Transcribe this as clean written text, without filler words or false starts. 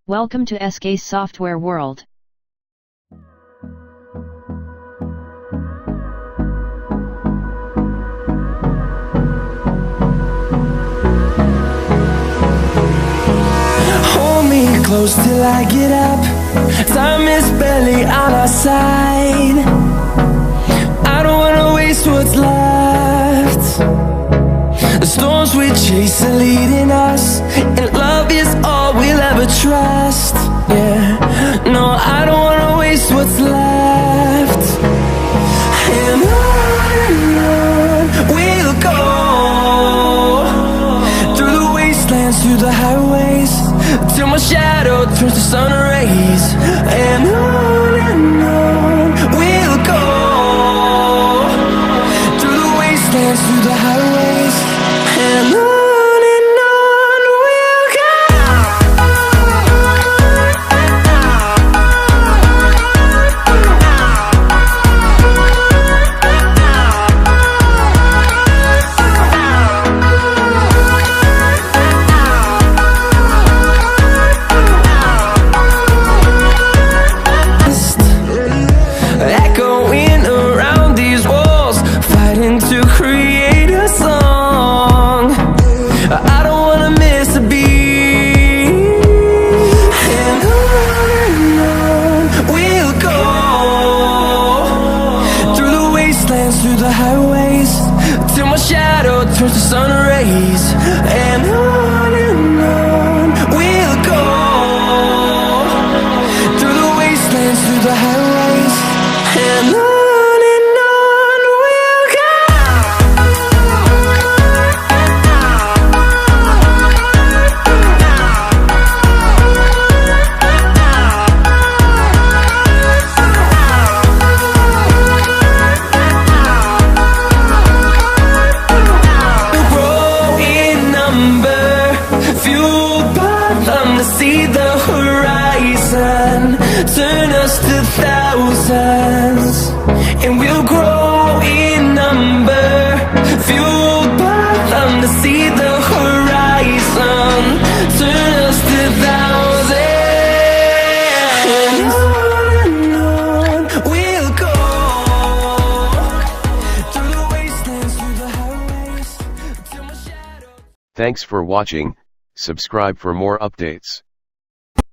Welcome to SK's software world. Hold me close till I get up. Time is barely on our side. I don't wanna waste what's left. The storms we chase are leading us, and love is all we'll ever trust. Yeah, no, I don't wanna waste what's left. And on we'll go, through the wastelands, through the highways, till my shadow turns to sun rays. And on we'll go, through the wastelands, through the highways, and on we'll go. Echoing around these walls, fighting to create a song. I don't wanna miss a beat. And on we'll go, through the wastelands, through the highways, till my shadow turns to sun rays. And on we'll go, through the wastelands, through the highways, and on we'll go. We'll grow in number, fueled by them to see the horizon, turn us to thousands. And we'll grow in number, fueled by them to see the horizon, turn us to thousands. And on we'll go, through the wastelands, through the highways, till my shadow. Thanks for watching. Subscribe for more updates.